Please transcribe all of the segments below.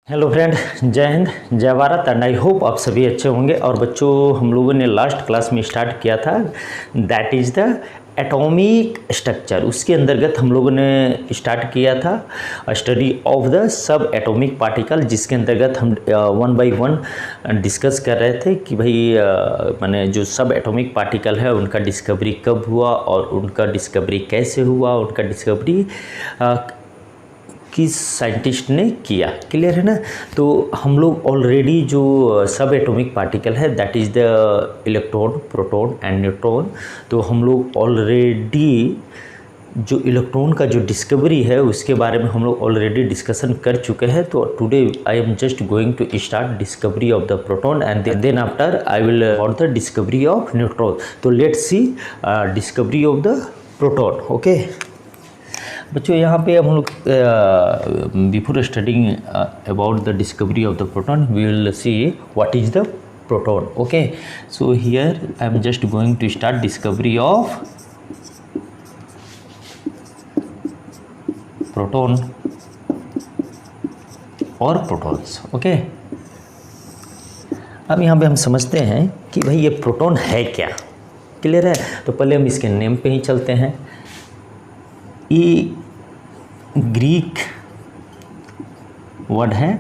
Hello friend, जय हिंद, जय Bharat and I hope आप सभी अच्छे होंगे। और बच्चों, हम लोगों ने लास्ट क्लास में स्टार्ट किया था that is the atomic structure. उसके अंतर्गत हम लोगों ने स्टार्ट किया था study of the sub atomic particle, जिसके अंतर्गत हम वन बाय वन डिस्कस कर रहे थे कि भाई माने जो सब एटॉमिक पार्टिकल है उनका डिस्कवरी कब हुआ और उनका डिस्कवरी कैसे हुआ, उनका डिस्कवरी किस साइंटिस्ट ने किया। क्लियर है ना। तो हम लोग ऑलरेडी जो सब एटॉमिक पार्टिकल है that is the electron, proton and neutron, तो हम लोग ऑलरेडी जो इलेक्ट्रॉन का जो डिस्कवरी है उसके बारे में हम लोग ऑलरेडी डिस्कशन कर चुके हैं। तो today I am just going to start discovery of the proton and then after I will about the discovery of neutron. तो let's see discovery of the proton. Okay बच्चों, यहाँ पे हम लोग before studying about the discovery of the proton we will see what is the proton. Okay, so here I am just going to start discovery of proton और protons. Okay, अब यहाँ पे हम समझते हैं कि भाई ये प्रोटॉन है क्या। क्लियर है। तो पहले हम इसके नेम पे ही चलते हैं। ये ग्रीक वर्ड है।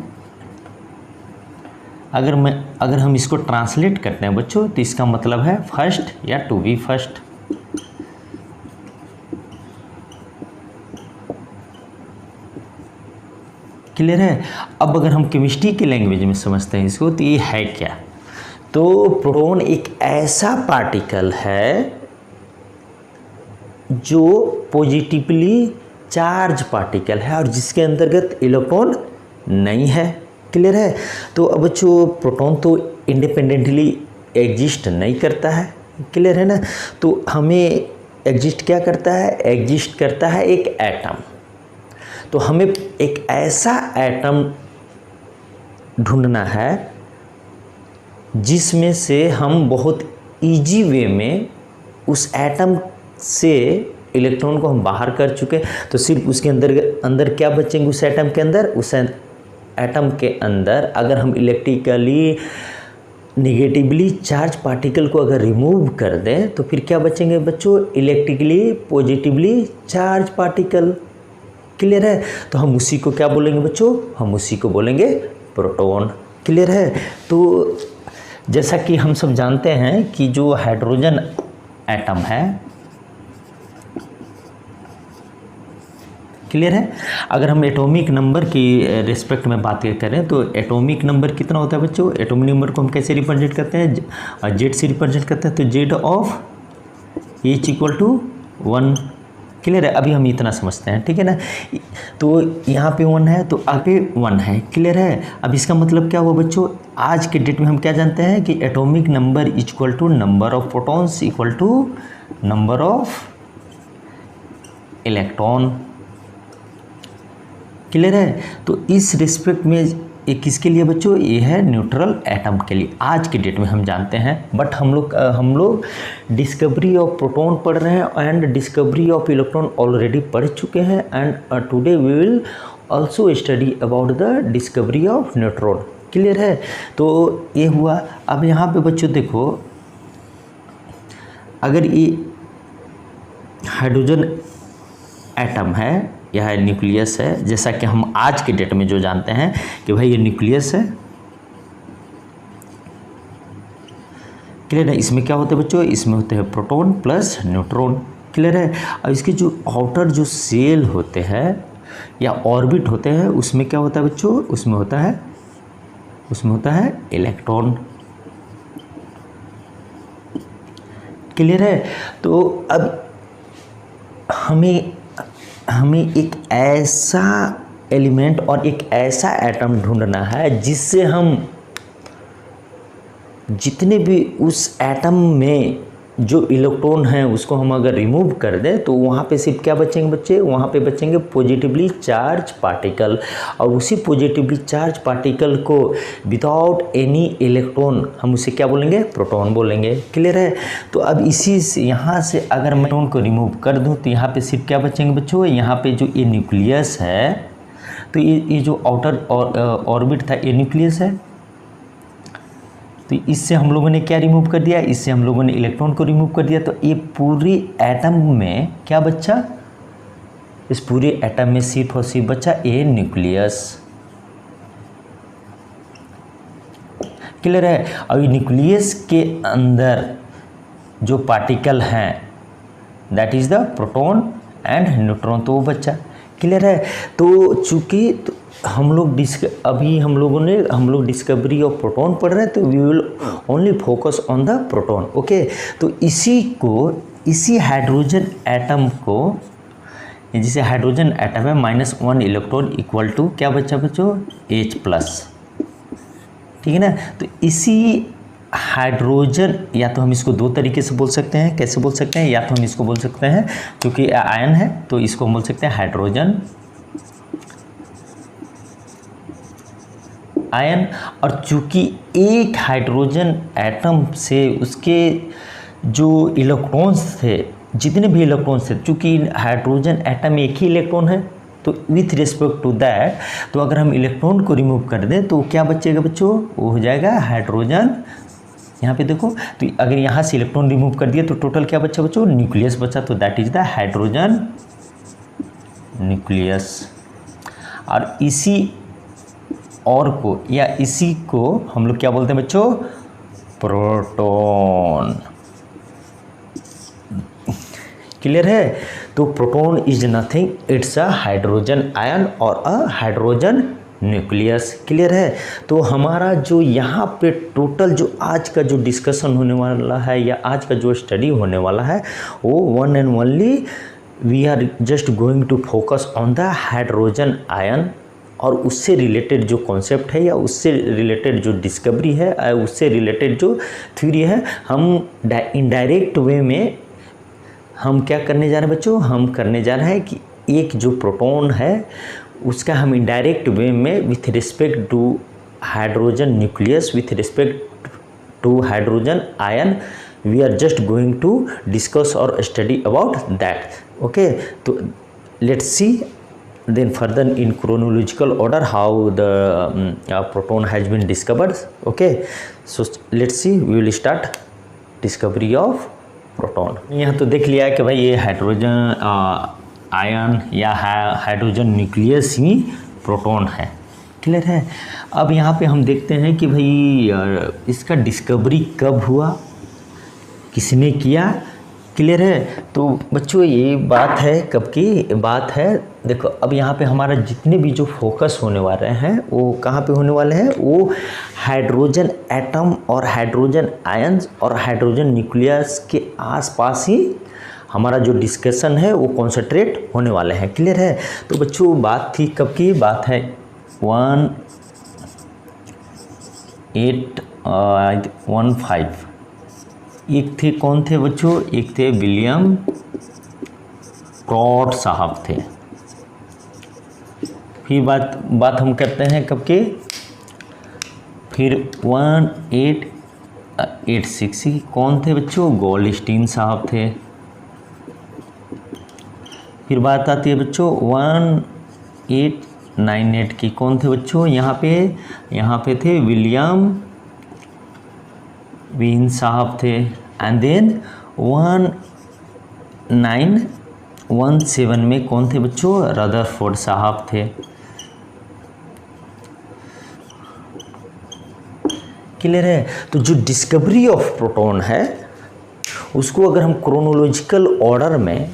अगर हम इसको ट्रांसलेट करते हैं बच्चों तो इसका मतलब है फर्स्ट या टू बी फर्स्ट। क्लियर है। अब अगर हम केमिस्ट्री की लैंग्वेज में समझते हैं इसको तो ये है क्या। तो प्रोटॉन एक ऐसा पार्टिकल है जो पॉजिटिवली चार्ज पार्टिकल है और जिसके अंतर्गत इलेक्ट्रॉन नहीं है। क्लियर है। तो अब बच्चों, प्रोटॉन तो इंडिपेंडेंटली एग्जिस्ट नहीं करता है। क्लियर है ना। तो हमें एग्जिस्ट क्या करता है, एग्जिस्ट करता है एक एटम। तो हमें एक ऐसा एटम ढूंढना है जिसमें से हम बहुत इजी वे में उस एटम से इलेक्ट्रॉन को हम बाहर कर चुके। तो सिर्फ उसके अंदर क्या बचेंगे, उस एटम के अंदर, उस एटम के अंदर अगर हम इलेक्ट्रिकली निगेटिवली चार्ज पार्टिकल को अगर रिमूव कर दें तो फिर क्या बचेंगे बच्चों, electrically positively charge particle. Clear है। तो हम उसी को क्या बोलेंगे बच्चों, हम उसी को बोलेंगे प्रोटॉन। क्लियर है। तो जैसा कि हम सब जानते हैं कि जो हाइड्रोजन एटम है, क्लियर है, अगर हम एटॉमिक नंबर की रिस्पेक्ट में बात करें तो एटॉमिक नंबर कितना होता है बच्चों, एटॉमिक नंबर को हम कैसे रिप्रेजेंट करते हैं, जेड से रिप्रेजेंट करते हैं। तो Z of H equal to 1। Clear है। अभी हम इतना समझते हैं, ठीक है ना। तो यहाँ पे 1 है तो आगे 1 है। क्लियर है। अब इसका मतलब क्या हुआ बच्चों, आज के डेट में हम क्या जानते हैं कि atomic number equal to number of protons equal to number of electron. Clear है। तो इस रिस्पेक्ट में ये किसके लिए बच्चों, ये है न्यूट्रल एटम के लिए आज के डेट में हम जानते हैं। बट हम लोग डिस्कवरी ऑफ प्रोटॉन पढ़ रहे हैं and discovery of electron already पढ़ चुके हैं and today we will also study about the discovery of neutron. Clear है। तो ये हुआ। अब यहाँ पे बच्चों देखो, अगर ये हाइड्रोजन एटम है, यह न्यूक्लियस है, जैसा कि हम आज के डेट में जो जानते हैं कि भाई ये न्यूक्लियस है। क्लियर है। इसमें क्या होते हैं बच्चों, इसमें होते हैं प्रोटॉन प्लस न्यूट्रॉन। क्लियर है। और इसके जो आउटर जो सेल होते हैं या ऑर्बिट होते हैं उसमें क्या होता है बच्चों, उसमें होता है इलेक्ट्रॉन। क्लियर है। तो अब हमें एक ऐसा एलिमेंट और एक ऐसा एटम ढूंढना है जिससे हम जितने भी उस एटम में जो इलेक्ट्रॉन हैं उसको हम अगर रिमूव कर दें तो वहाँ पे सिर्फ क्या बचेंगे बच्चे, वहाँ पे बचेंगे पॉजिटिवली चार्ज पार्टिकल। और उसी पॉजिटिवली चार्ज पार्टिकल को विदाउट एनी इलेक्ट्रॉन हम उसे क्या बोलेंगे, प्रोटॉन बोलेंगे। क्लियर है। तो अब इसी से यहाँ से अगर मैं इलेक्ट्रॉन को रिमूव कर दूँ तो यहाँ पे सिर्फ क्या बचेंगे बच्चों, यहाँ पे जो ये न्यूक्लियस है तो ये जो आउटर ऑर्बिट था ये न्यूक्लियस है। तो इससे हम लोगों ने क्या रिमूव कर दिया, इससे हम लोगों ने इलेक्ट्रॉन को रिमूव कर दिया। तो ये पूरी एटम में क्या बच्चा, इस पूरे एटम में C4 बच्चा ए न्यूक्लियस। क्लियर है। अब न्यूक्लियस के अंदर जो पार्टिकल हैं that is the proton and neutron, तो वो बच्चा क्लियर है। तो चूंकि हम लोग हम लोग डिस्कवरी ऑफ प्रोटॉन पढ़ रहे हैं, तो we will only focus on the proton. Okay, तो इसी हाइड्रोजन एटम को, जिसे हाइड्रोजन एटम है -1 इलेक्ट्रॉन इक्वल टू क्या बच्चा बच्चों, H+, ठीक है ना। तो इसी हाइड्रोजन, या तो हम इसको दो तरीके से बोल सकते हैं, कैसे बोल सकते हैं, या तो हम इसको बोल सकते हैं क्योंकि आयन है तो इसको हम बोल सकते हैं हाइड्रोजन आयन। और चूंकि एक हाइड्रोजन एटम से उसके जो इलेक्ट्रॉन्स थे, जितने भी इलेक्ट्रॉन्स थे, चूंकि हाइड्रोजन एटम में एक ही इलेक्ट्रॉन है, तो विथ रिस्पेक्ट टू दैट, तो अगर हम इलेक्ट्रॉन को रिमूव कर दें तो क्या बचेगा बच्चों, वो हो जाएगा हाइड्रोजन। यहाँ पे देखो, तो अगर यहाँ से इलेक्ट्रॉन रिमूव कर दिए तो टोटल क्या बचा बच्चों, न्यूक्लियस बचा। तो that is the hydrogen nucleus. और इसी को हम लोग क्या बोलते हैं बच्चों, प्रोटॉन। क्लियर है। तो proton is nothing, it's a hydrogen ion और अ हाइड्रोजन न्यूक्लियस। क्लियर है। तो हमारा जो यहाँ पे टोटल जो आज का जो डिस्कशन होने वाला है या आज का जो स्टडी होने वाला है, वो one and only we are just going to focus on the hydrogen ion, और उससे रिलेटेड जो कॉन्सेप्ट है या उससे रिलेटेड जो डिस्कवरी है, उससे रिलेटेड जो थ्योरी है, हम इनडायरेक्ट वे में हम क्या करने जा रहे हैं बच्चों, हम करने जा रहे हैं कि एक जो प्रोटॉन है उसका हम इनडायरेक्ट वे में with respect to hydrogen nucleus, with respect to hydrogen ion, we are just going to discuss और स्टडी अबाउट दैट। ओके, तो let's see then further in chronological order how the proton has been discovered. Okay, so let's see, we will start discovery of proton. यहाँ तो देख लिया है कि भाई ये हाइड्रोजन आयन या हाइड्रोजन न्यूक्लियस ही प्रोटॉन है। क्लियर है। अब यहाँ पे हम देखते हैं कि भाई इसका डिस्कवरी कब हुआ, किसने किया। क्लियर है। तो बच्चों ये बात है कब की बात है, देखो अब यहाँ पे हमारा जितने भी जो फोकस होने वाले हैं वो कहाँ पे होने वाले हैं, वो हाइड्रोजन एटम और हाइड्रोजन आयंस और हाइड्रोजन न्यूक्लियस के आसपास ही हमारा जो डिस्कशन है वो कॉन्सेंट्रेट होने वाले हैं। क्लियर है। तो बच्चों बात थी कब की, बात है 1815। एक थे कौन थे बच्चों, एक थे विलियम टॉड साहब थे। फिर बात हम करते हैं कब के, फिर 1886 कौन थे बच्चों, गोल्डस्टीन साहब थे। फिर बात आती है बच्चों 1898 की, कौन थे बच्चों, यहाँ पे थे विलियम वीन साहब थे। एंड देन 1917 में कौन थे बच्चों, रदरफोर्ड साहब थे। क्लियर है। तो जो डिस्कवरी ऑफ प्रोटॉन है उसको अगर हम क्रोनोलॉजिकल ऑर्डर में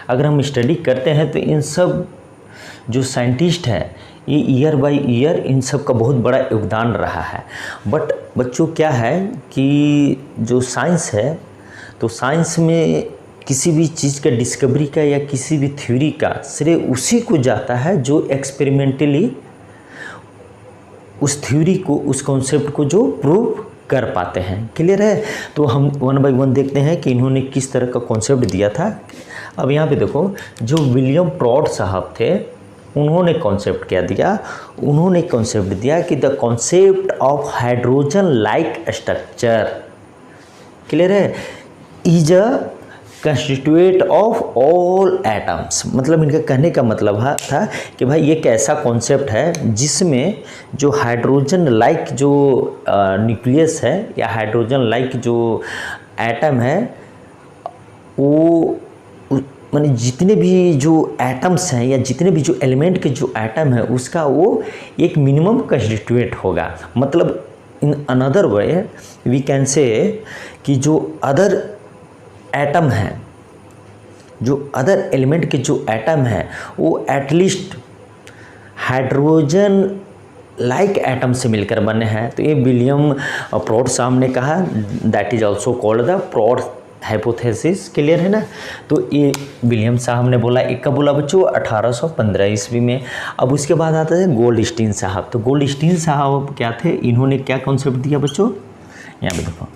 अगर हम स्टडी करते हैं तो इन सब जो साइंटिस्ट हैं ये ईयर बाय ईयर इन सब का बहुत बड़ा योगदान रहा है। बट बच्चों क्या है कि जो साइंस है, तो साइंस में किसी भी चीज़ का डिस्कवरी का या किसी भी थ्योरी का श्रेय उसी को जाता है जो एक्सपेरिमेंटली उस थ्योरी को, उस कॉन्सेप्ट को जो प्रूव कर पाते हैं। क्लियर है। तो हम वन बाय वन देखते हैं कि इन्होंने किस तरह का कॉन्सेप्ट दिया था। अब यहाँ पे देखो, जो विलियम टॉड साहब थे उन्होंने कॉन्सेप्ट क्या दिया, उन्होंने कॉन्सेप्ट दिया कि the concept of hydrogen like structure, clear है, is a constituent of all atoms, मतलब इनका कहने का मतलब था कि भाई ये एक ऐसा कॉन्सेप्ट है जिसमें जो हाइड्रोजन लाइक जो न्यूक्लियस है या हाइड्रोजन लाइक जो एटम है वो माने जितने भी जो एटम्स हैं या जितने भी जो एलिमेंट के जो एटम है उसका वो एक मिनिमम कंस्टिट्यूएंट होगा। मतलब in another way we can say कि जो अदर एटम हैं, जो अदर एलिमेंट के जो एटम हैं वो एटलीस्ट हाइड्रोजन लाइक एटम से मिलकर बने हैं। तो ये विलियम प्रॉड साहब ने कहा, that is also called the Prout hypothesis. Clear है ना। तो ये विलियम साहब ने बोला, एक कब बोला बच्चों 1815 ईस्वी में। अब उसके बाद आता है गोल्डस्टीन साहब। तो गोल्डस्टीन साहब क्या थे, इन्होंने क्या कॉन्सेप्ट दिया बच्चों, यहाँ पे देखो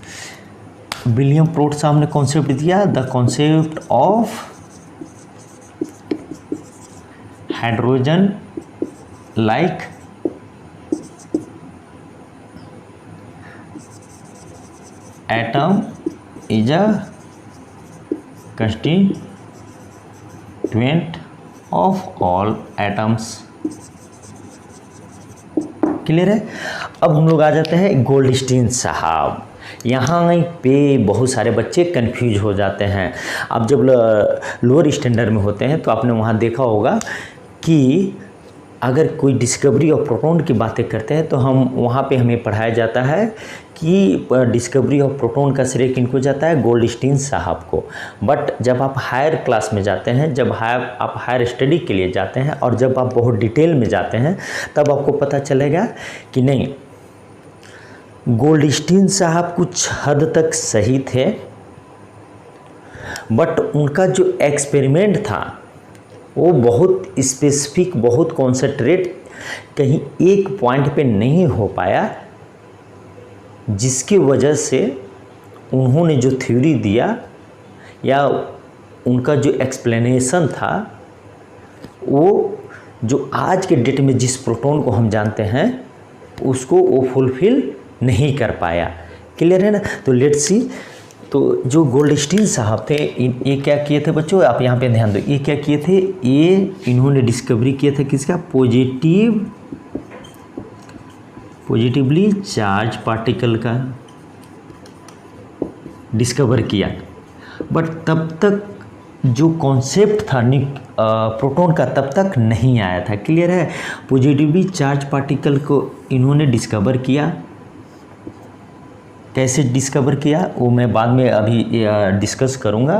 विलियम प्रॉड साहब ने कॉन्सेप्ट दिया, the concept of hydrogen like atom is a constituent of all atoms। Clear है। अब हम लोग आ जाते हैं गोल्डस्टीन साहब। यहाँ पे बहुत सारे बच्चे कंफ्यूज हो जाते हैं। अब जब लोअर स्टैंडर्ड में होते हैं तो आपने वहाँ देखा होगा कि अगर कोई डिस्कवरी ऑफ प्रोटॉन की बातें करते हैं तो हम वहाँ पे हमें पढ़ाया जाता है कि डिस्कवरी ऑफ प्रोटॉन का श्रेय किनको जाता है, गोल्डस्टीन साहब को। बट जब आप हायर क्लास में जाते हैं, जब आप हायर स्टडी के लिए जाते हैं और जब आप बहुत डिटेल में जाते हैं तब आपको पता चलेगा कि नहीं, गोल्डस्टीन साहब कुछ हद तक सही थे, बट उनका जो एक्सपेरिमेंट था वो बहुत स्पेसिफिक, बहुत कॉन्सेंट्रेट कहीं एक पॉइंट पे नहीं हो पाया, जिसकी वजह से उन्होंने जो थ्योरी दिया या उनका जो एक्सप्लेनेशन था वो जो आज के डेट में जिस प्रोटॉन को हम जानते हैं उसको वो फुलफिल नहीं कर पाया। क्लियर है ना। तो लेट्स सी, तो जो गोल्डस्टीन साहब थे ये क्या किए थे बच्चों, आप यहाँ पे ध्यान दो, ये क्या किए थे, ये इन्होंने डिस्कवरी किया था किसका, पॉजिटिवली चार्ज पार्टिकल का डिस्कवर किया। बट तब तक जो कॉन्सेप्ट था प्रोटॉन का तब तक नहीं आया था। क्लियर है। पॉजिटिवली चार्ज पार्टिकल को इन्होंने डिस्कवर किया। कैसे डिस्कवर किया वो मैं बाद में अभी डिस्कस करूँगा।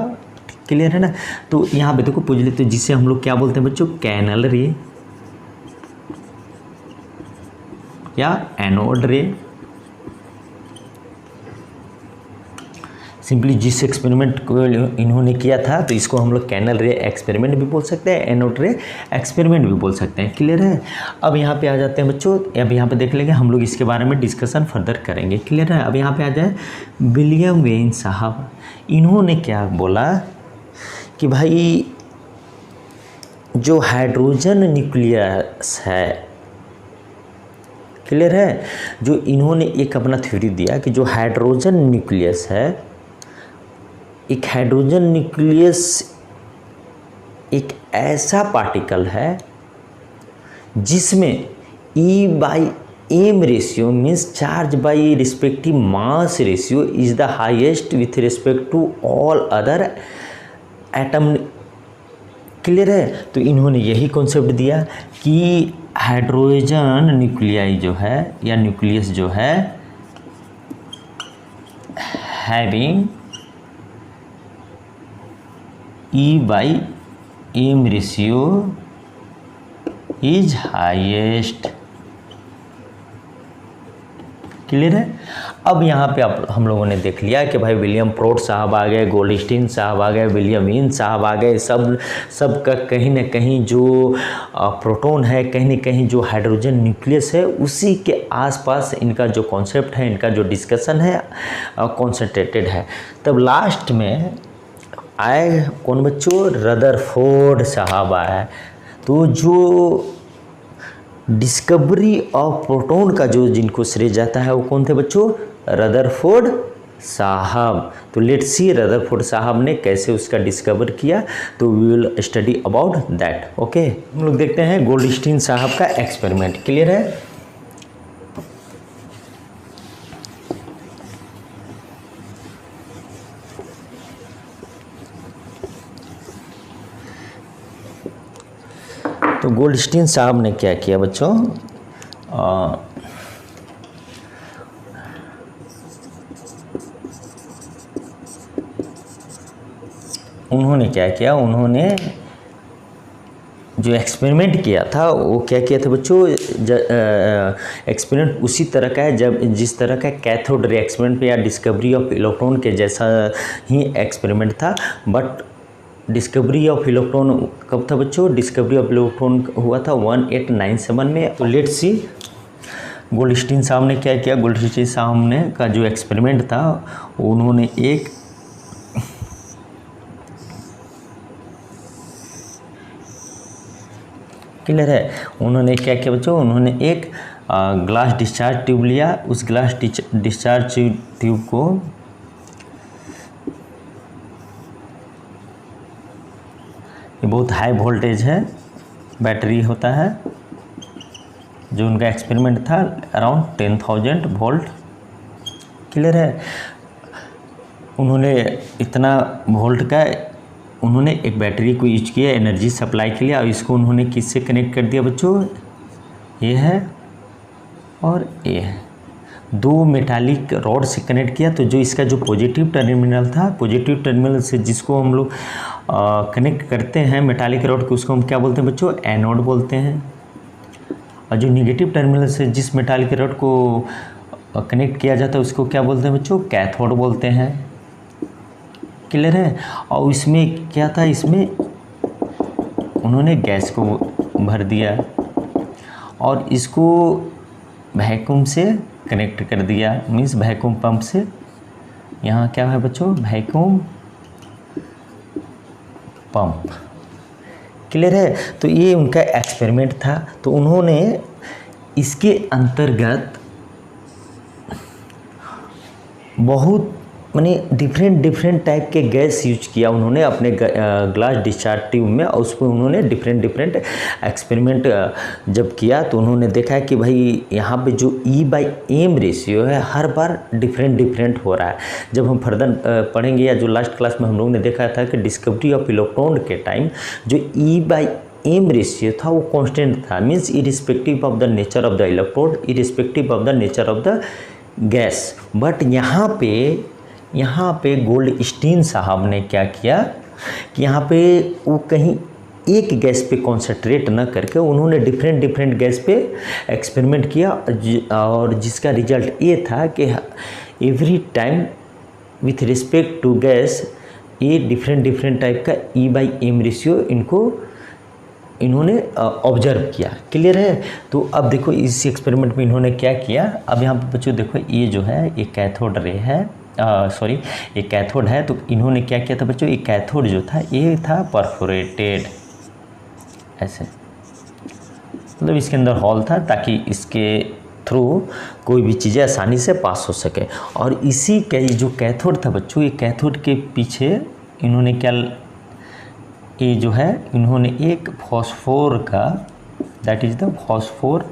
क्लियर है ना। तो यहाँ पे देखो पॉजिटिव, तो जिसे हम लोग क्या बोलते हैं बच्चों, कैनल रे या एनोड रे। सिंपली जिस एक्सपेरिमेंट को इन्होंने किया था तो इसको हम लोग कैनल रे एक्सपेरिमेंट भी बोल सकते हैं, एनोड रे एक्सपेरिमेंट भी बोल सकते हैं। क्लियर है। अब यहाँ पे आ जाते हैं बच्चों, अब यहाँ पे देख लेंगे, हम लोग इसके बारे में डिस्कशन फर्दर करेंगे। क्लियर है। अब यहाँ पे आ जाए विलियम वेन साहब। इन्होंने क्या बोला कि भाई जो हाइड्रोजन न्यूक्लियस है, क्लियर है, जो इन्होंने एक अपना थ्योरी दिया कि जो हाइड्रोजन न्यूक्लियस है, एक हाइड्रोजन न्यूक्लियस एक ऐसा पार्टिकल है जिसमें E/m ratio means charge by respective mass ratio is the highest with respect to all other atom. Clear है। तो इन्होंने यही कॉन्सेप्ट दिया कि हाइड्रोजन न्यूक्लियाई जो है या न्यूक्लियस जो है having E/m ratio is highest. Clear है। अब यहाँ पे आप हम लोगों ने देख लिया कि भाई विलियम प्रॉड साहब आ गए, गोल्डस्टीन साहब आ गए, विलियम वेन साहब आ गए, सब का कहीं ना कहीं जो प्रोटॉन है, कहीं ना कहीं जो हाइड्रोजन न्यूक्लियस है, उसी के आसपास इनका जो कॉन्सेप्ट है, इनका जो डिस्कशन है कॉन्सेंट्रेटेड है। तब लास्ट में आए कौन बच्चों, रदरफोर्ड साहब आए। तो जो डिस्कवरी ऑफ प्रोटॉन का जो जिनको श्रेय जाता है वो कौन थे बच्चों, रदरफोर्ड साहब, तो लेट्स सी रदरफोर्ड साहब ने कैसे उसका डिस्कवर किया, तो we will study about that. Okay, हम लोग देखते हैं गोल्डस्टीन साहब का एक्सपेरिमेंट। क्लियर है? तो गोल्डस्टीन साहब ने क्या किया बच्चों, उन्होंने क्या किया, उन्होंने जो एक्सपेरिमेंट किया था वो क्या किया था बच्चों, एक्सपेरिमेंट उसी तरह का है जब जिस तरह का कैथोड रे एक्सपेरिमेंट या डिस्कवरी ऑफ इलेक्ट्रॉन के जैसा ही एक्सपेरिमेंट था। बट डिस्कवरी ऑफ इलेक्ट्रॉन कब था बच्चों, डिस्कवरी ऑफ इलेक्ट्रॉन हुआ था 1897 में। तो लेट्स सी गोल्डस्टीन साहब ने क्या किया, गोल्डस्टीन साहब ने का जो एक्सपेरिमेंट था उन्होंने एक क्लियर है, उन्होंने क्या किया बच्चों, उन्होंने एक ग्लास डिस्चार्ज ट्यूब लिया। उस ग्लास डिस्चार्ज ट्यूब को ये बहुत हाई वोल्टेज है, बैटरी होता है, जो उनका एक्सपेरिमेंट था अराउंड 10,000 वोल्ट। क्लियर है, उन्होंने इतना वोल्ट का उन्होंने एक बैटरी को यूज किया एनर्जी सप्लाई के लिए, और इसको उन्होंने किससे कनेक्ट कर दिया बच्चों, ये है और ये है, दो मेटालिक रॉड से कनेक्ट किया। तो जो इसका जो पॉजिटिव टर्मिनल था, पॉजिटिव टर्मिनल से जिसको हम लोग कनेक्ट करते हैं मेटालिक रॉड को, उसको हम क्या बोलते हैं बच्चों, एनोड बोलते हैं। और जो निगेटिव टर्मिनल से जिस मेटालिक रॉड को कनेक्ट किया जाता है उसको क्या बोलते हैं बच्चों, कैथोड बोलते हैं। क्लियर है, और इसमें क्या था, इसमें उन्होंने गैस को भर दिया और इसको वैक्यूम से कनेक्ट कर दिया, मीन्स वैक्यूम पंप से। यहाँ क्या है बच्चों, वैक्यूम पंप। क्लियर है, तो ये उनका एक्सपेरिमेंट था। तो उन्होंने इसके अंतर्गत बहुत माने डिफरेंट टाइप के गैस यूज किया उन्होंने अपने ग्लास डिस्चार्ज ट्यूब में, और उस पर उन्होंने डिफरेंट एक्सपेरिमेंट जब किया तो उन्होंने देखा कि भाई यहाँ पे जो E/m रेशियो है हर बार डिफरेंट हो रहा है। जब हम फर्दर पढ़ेंगे या जो लास्ट क्लास में हम लोगों ने देखा था कि डिस्कवरी ऑफ इलेक्ट्रॉन के टाइम जो E/m रेशियो था वो कांस्टेंट था, means irrespective of the nature of the electrode, irrespective of the nature of the gas. But यहाँ पे गोल्डस्टीन साहब ने क्या किया कि यहाँ पे वो कहीं एक गैस पे कॉन्सेंट्रेट न करके उन्होंने डिफरेंट गैस पे एक्सपेरिमेंट किया, और जिसका रिजल्ट ये था कि every time with respect to gas ये डिफरेंट टाइप का E/m रेशियो इन्होंने ऑब्जर्व किया। क्लियर है, तो अब देखो इस एक्सपेरिमेंट में इन्होंने क्या किया। अब यहाँ पे बच्चों देखो ये जो है ये कैथोड रे है, ये कैथोड है। तो इन्होंने क्या किया था बच्चों, ये कैथोड जो था ये था परफोरेटेड, ऐसे मतलब इसके अंदर हॉल था ताकि इसके थ्रू कोई भी चीज़ें आसानी से पास हो सके। और इसी के जो कैथोड था बच्चों, ये कैथोड के पीछे इन्होंने क्या, ये जो है इन्होंने एक फॉस्फोर का, that is the phosphor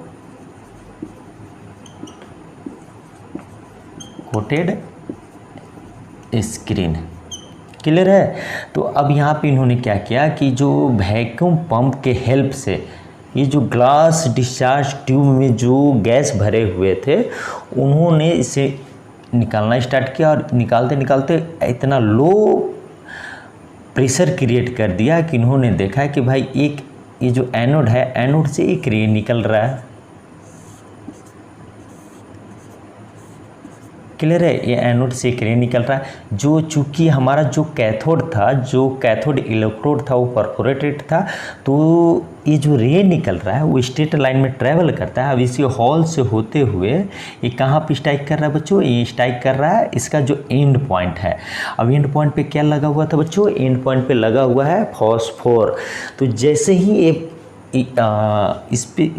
coated screen. Clear है, तो अब यहाँ पे इन्होंने क्या किया कि जो वैक्यूम पंप के हेल्प से ये जो ग्लास डिस्चार्ज ट्यूब में जो गैस भरे हुए थे उन्होंने इसे निकालना स्टार्ट किया, और निकालते इतना लो प्रेशर क्रिएट कर दिया कि इन्होंने देखा कि भाई एक ये जो एनोड है, एनोड से एक रे निकल रहा है। क्लियर है, ये एनोड से एक रे निकल रहा है। जो चूँकि हमारा जो कैथोड था, जो कैथोड इलेक्ट्रोड था वो परफोरेटेड था, तो ये जो रे निकल रहा है वो स्ट्रेट लाइन में ट्रैवल करता है। अब इसी हॉल से होते हुए ये कहाँ पे स्ट्राइक कर रहा है बच्चों, ये स्ट्राइक कर रहा है इसका जो एंड पॉइंट है। अब एंड पॉइंट पे क्या लगा हुआ था बच्चों, एंड पॉइंट पे लगा हुआ है फॉस्फोर। तो जैसे ही ये इस पे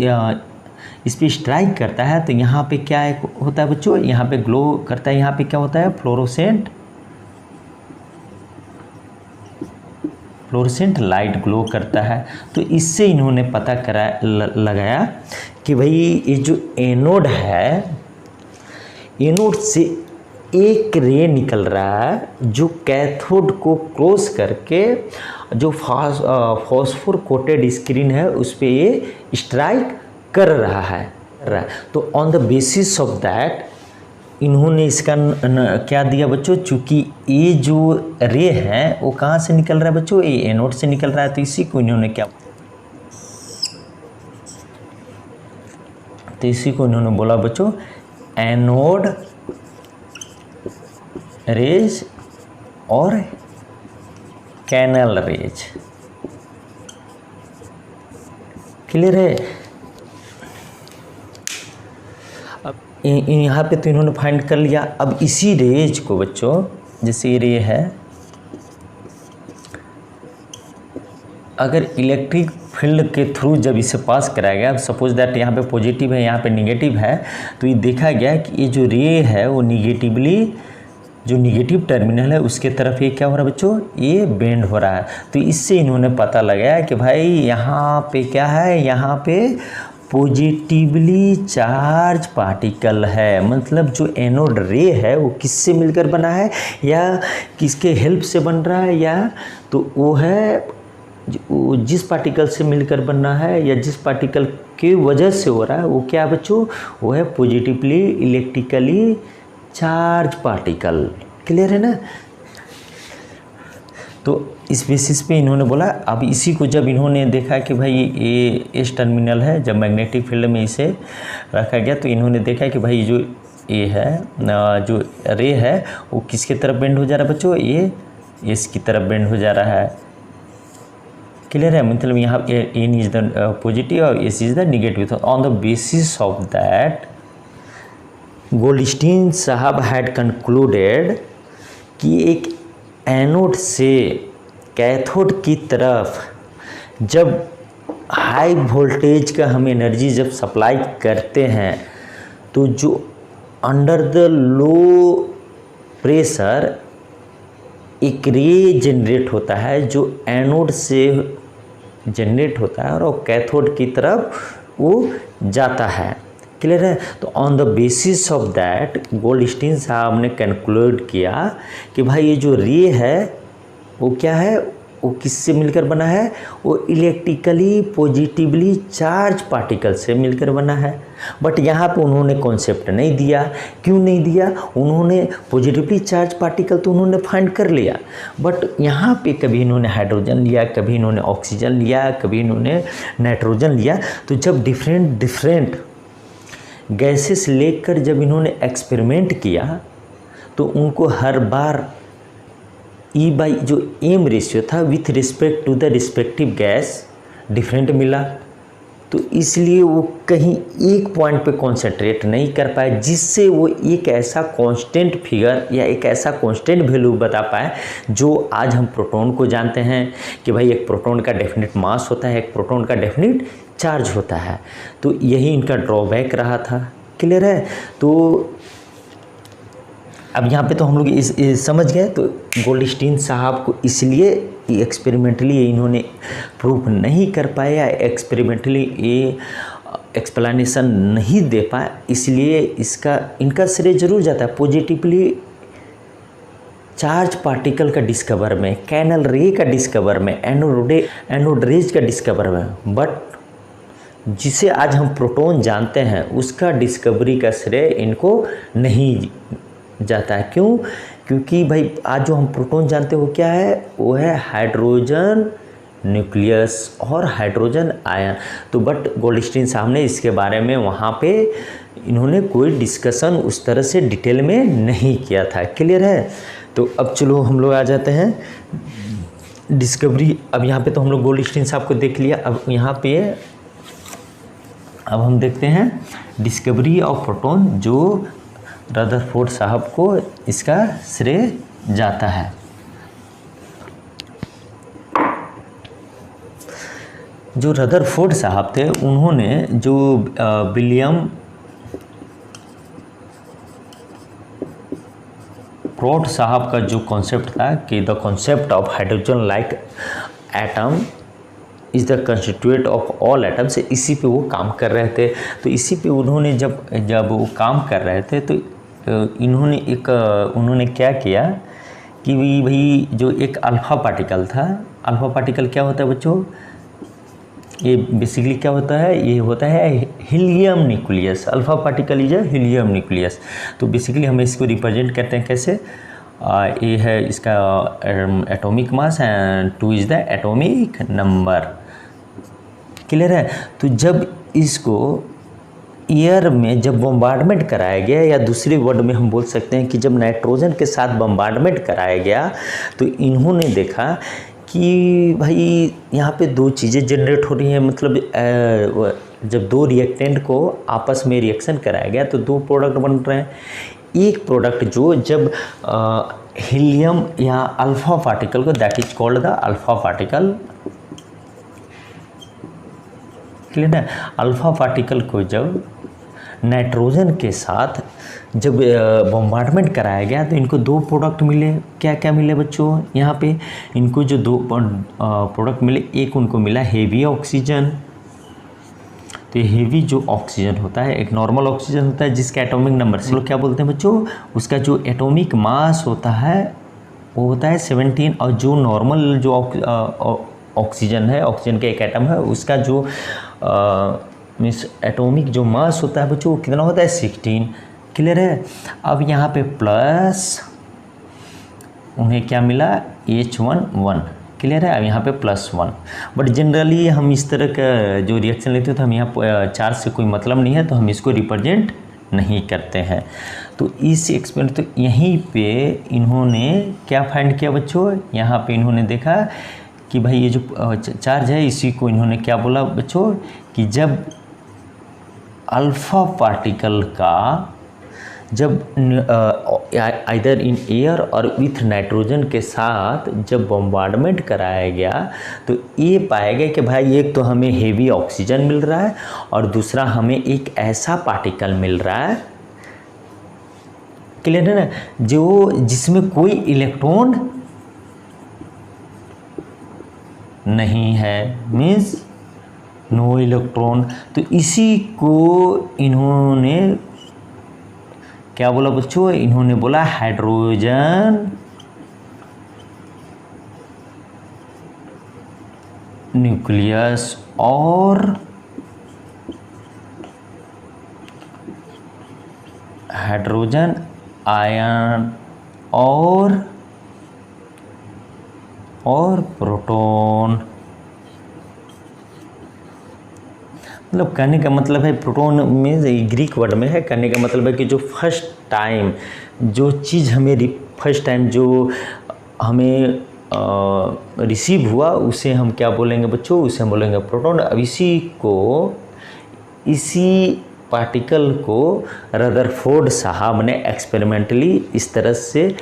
इस पे स्ट्राइक करता है तो यहाँ पे क्या होता है बच्चों, यहाँ पे ग्लो करता है, यहाँ पे क्या होता है फ्लोरोसेंट लाइट ग्लो करता है। तो इससे इन्होंने पता लगाया कि भाई ये जो एनोड है, एनोड से एक रे निकल रहा है जो कैथोड को क्रॉस करके जो फॉस्फोर कोटेड स्क्रीन है उस पर ये स्ट्राइक कर रहा है। तो on the basis of that इन्होंने इसका क्या दिया बच्चों, चूँकि ये जो रे है वो कहाँ से निकल रहा है बच्चों, ये एनोड से निकल रहा है, तो इसी को इन्होंने बोला बच्चों एनोड रेज और कैनल रेज। क्लियर है। अब यहाँ पे तो इन्होंने फाइंड कर लिया। अब इसी रेज को बच्चों, जैसे ये रे है, अगर इलेक्ट्रिक फील्ड के थ्रू जब इसे पास कराया गया, सपोज दैट यहाँ पे पॉजिटिव है, यहाँ पे निगेटिव है, तो ये देखा गया कि ये जो रे है वो जो निगेटिव टर्मिनल है उसके तरफ ये क्या हो रहा है बच्चों, ये बेंड हो रहा है। तो इससे इन्होंने पता लगाया कि भाई यहाँ पे क्या है, यहाँ पे पॉजिटिवली चार्ज पार्टिकल है। मतलब जो एनोड रे है वो किससे मिलकर बना है या किसके हेल्प से बन रहा है, या तो वो है जिस पार्टिकल से मिलकर बनना है या जिस पार्टिकल की वजह से हो रहा है वो क्या है बच्चों, वो है positively electrically charge particle. Clear है ना। तो इस बेसिस पे इन्होंने बोला। अब इसी को जब इन्होंने देखा कि भाई ये एस टर्मिनल है, जब मैग्नेटिक फील्ड में इसे रखा गया तो इन्होंने देखा कि भाई जो ये है, जो रे है वो किसके तरफ बेंड हो जा रहा है बच्चों, ये एस की तरफ बेंड हो जा रहा है। क्लियर है। मतलब यहाँ एन इज द पॉजिटिव और एस इज द निगेटिव। तो on the basis of that Goldstein साहब हैड कंक्लूडेड कि एक एनोड से कैथोड की तरफ जब हाई वोल्टेज का हम एनर्जी जब सप्लाई करते हैं तो जो अंडर द लो प्रेशर एक रे जनरेट होता है जो एनोड से जनरेट होता है और वो कैथोड की तरफ वो जाता है। क्लियर है। तो on the basis of that Goldstein साहब ने कंक्लूड किया कि भाई ये जो रे है वो क्या है, वो किससे मिलकर बना है, वो इलेक्ट्रिकली पॉजिटिवली चार्ज पार्टिकल से मिलकर बना है। बट यहाँ पे उन्होंने कॉन्सेप्ट नहीं दिया। क्यों नहीं दिया, उन्होंने पॉजिटिवली चार्ज पार्टिकल तो उन्होंने फाइंड कर लिया, बट यहाँ पे कभी इन्होंने हाइड्रोजन लिया, कभी इन्होंने ऑक्सीजन लिया, कभी इन्होंने नाइट्रोजन लिया। तो जब डिफरेंट गैसेस लेकर जब इन्होंने एक्सपेरिमेंट किया तो उनको हर बार ई बाई जो एम रेशियो था with respect to the respective gas different मिला। तो इसलिए वो कहीं एक पॉइंट पे कॉन्सेंट्रेट नहीं कर पाए, जिससे वो एक ऐसा कांस्टेंट फिगर या एक ऐसा कांस्टेंट वैल्यू बता पाए जो आज हम प्रोटॉन को जानते हैं कि भाई एक प्रोटॉन का डेफिनेट मास होता है, एक प्रोटॉन का डेफिनेट चार्ज होता है। तो यही इनका ड्रॉबैक रहा था। क्लियर है। तो अब यहाँ पे तो हम लोग इस समझ गए। तो गोल्डस्टीन साहब को इसलिए एक्सपेरिमेंटली इन्होंने प्रूफ नहीं कर पाए या एक्सपेरिमेंटली ये एक्सप्लेनेशन नहीं दे पाए, इसलिए इनका श्रेय जरूर जाता है पॉजिटिवली चार्ज पार्टिकल का डिस्कवर में, कैनल रे का डिस्कवर में, एनोड रेज का डिस्कवर में। बट जिसे आज हम प्रोटॉन जानते हैं उसका डिस्कवरी का श्रेय इनको नहीं जाता है। क्यों? क्योंकि भाई आज जो हम प्रोटॉन जानते हो क्या है, वो है हाइड्रोजन न्यूक्लियस और हाइड्रोजन आयन। तो बट गोल्डस्टीन साहब ने इसके बारे में वहाँ पे इन्होंने कोई डिस्कशन उस तरह से डिटेल में नहीं किया था। क्लियर है। तो अब चलो हम लोग आ जाते हैं डिस्कवरी। अब यहाँ पे तो हम लोग गोल्डस्टीन साहब को देख लिया। अब यहाँ पे अब हम देखते हैं डिस्कवरी ऑफ प्रोटॉन, जो रदरफोर्ड साहब को इसका श्रेय जाता है। जो रदरफोर्ड साहब थे उन्होंने जो विलियम प्रोट साहब का जो कॉन्सेप्ट था कि the concept of hydrogen like atom is the constituent of all atoms, इसी पे वो काम कर रहे थे। तो इसी पे उन्होंने जब वो काम कर रहे थे तो उन्होंने क्या किया कि भाई जो एक अल्फ़ा पार्टिकल था, अल्फ़ा पार्टिकल क्या होता है बच्चों, ये बेसिकली क्या होता है, ये होता है helium nucleus. Alpha particle is helium nucleus. तो बेसिकली हम इसको रिप्रेजेंट करते हैं कैसे, ये है इसका atomic mass and 2 is the atomic number. Clear है। तो जब इसको एयर में जब बम्बार्डमेंट कराया गया, या दूसरे वर्ड में हम बोल सकते हैं कि जब नाइट्रोजन के साथ बम्बार्डमेंट कराया गया, तो इन्होंने देखा कि भाई यहाँ पे दो चीज़ें जनरेट हो रही हैं। मतलब जब दो रिएक्टेंट को आपस में रिएक्शन कराया गया तो दो प्रोडक्ट बन रहे हैं। एक प्रोडक्ट जो जब हीलियम या अल्फ़ा पार्टिकल को, that is called the alpha particle, clear है। अल्फ़ा पार्टिकल को जब नाइट्रोजन के साथ जब बम्बार्डमेंट कराया गया तो इनको दो प्रोडक्ट मिले। क्या क्या मिले बच्चों, यहाँ पे इनको जो दो प्रोडक्ट मिले, एक उनको मिला हेवी ऑक्सीजन। तो ये हेवी जो ऑक्सीजन होता है, एक नॉर्मल ऑक्सीजन होता है जिसका एटॉमिक नंबर से लोग क्या बोलते हैं बच्चों, उसका जो एटॉमिक मास होता है वो होता है 17, और जो नॉर्मल जो ऑक्सीजन है, ऑक्सीजन का एक एटम है, उसका जो मीन्स एटॉमिक जो मास होता है बच्चों वो कितना होता है 16। क्लियर है। अब यहाँ पे प्लस उन्हें क्या मिला H1 क्लियर है। अब यहाँ पे +1। बट जनरली हम इस तरह का जो रिएक्शन लेते हैं तो हम यहाँ चार्ज से कोई मतलब नहीं है तो हम इसको रिप्रेजेंट नहीं करते हैं। तो इस एक्सपेरिमेंट तो यहीं पे इन्होंने क्या फाइंड किया बच्चों, यहाँ पे इन्होंने देखा कि भाई ये जो चार्ज है इसी को इन्होंने क्या बोला बच्चों कि जब अल्फ़ा पार्टिकल का जब आइदर इन एयर और विथ नाइट्रोजन के साथ जब बम्बार्डमेंट कराया गया तो ये पाया गया कि भाई एक तो हमें हेवी ऑक्सीजन मिल रहा है और दूसरा हमें एक ऐसा पार्टिकल मिल रहा है, क्लियर है ना, जो जिसमें कोई इलेक्ट्रॉन नहीं है, मीन्स नो इलेक्ट्रॉन। तो इसी को इन्होंने क्या बोला बच्चों, इन्होंने बोला हाइड्रोजन न्यूक्लियस और हाइड्रोजन आयन और प्रोटॉन। मतलब कहने का मतलब है प्रोटॉन में ग्रीक वर्ड में है, कहने का मतलब है कि जो फर्स्ट टाइम जो चीज़ हमें फर्स्ट टाइम जो हमें रिसीव हुआ उसे हम क्या बोलेंगे बच्चों, उसे हम बोलेंगे प्रोटॉन। अब इसी पार्टिकल को रदरफोर्ड साहब ने एक्सपेरिमेंटली इस तरह से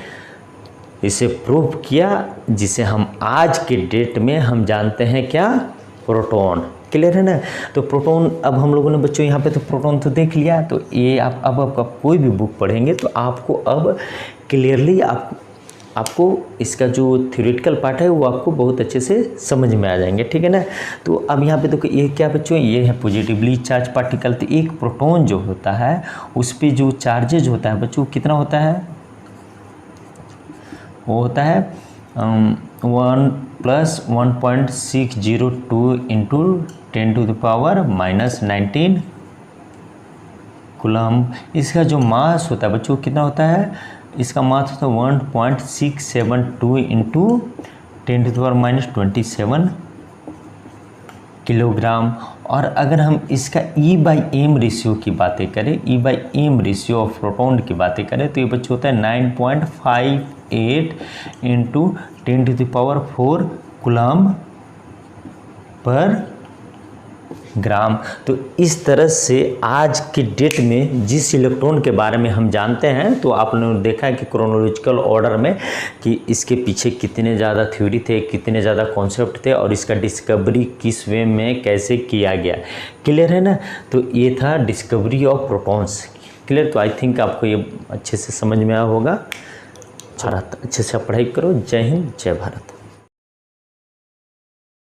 इसे प्रूव किया, जिसे हम आज के डेट में हम जानते हैं क्या, प्रोटॉन। क्लियर है ना। तो प्रोटॉन, अब हम लोगों ने बच्चों यहाँ पे तो प्रोटॉन तो देख लिया। तो ये आप अब कोई भी बुक पढ़ेंगे तो आपको अब क्लियरली आपको इसका जो थ्योरेटिकल पार्ट है वो आपको बहुत अच्छे से समझ में आ जाएंगे, ठीक है ना। तो अब यहाँ पे तो ये क्या बच्चों, ये है पॉजिटिवली चार्ज पार्टिकल। तो एक प्रोटॉन जो होता है उस पर जो चार्जेज होता है बच्चों कितना होता है, वो होता है 1 + 1.602 × 10⁻⁻19 कूलम्ब। इसका जो मास होता है बच्चों कितना होता है, इसका मास होता है 1.672 × 10⁻27 किलोग्राम। और अगर हम इसका E/m रेशियो की बातें करें, E/m रेशियो ऑफ प्रोटॉन की बातें करें तो ये बच्चों होता है 9.58 × 10⁴ कूलम्ब पर ग्राम। तो इस तरह से आज के डेट में जिस इलेक्ट्रॉन के बारे में हम जानते हैं, तो आपने देखा है कि क्रोनोलॉजिकल ऑर्डर में कि इसके पीछे कितने ज़्यादा थ्योरी थे, कितने ज़्यादा कॉन्सेप्ट थे और इसका डिस्कवरी किस वे में कैसे किया गया। क्लियर है ना। तो ये था डिस्कवरी ऑफ प्रोटॉन्स। क्लियर। तो आई थिंक आपको ये अच्छे से समझ में आया होगा। अच्छे से पढ़ाई करो। जय हिंद, जय भारत।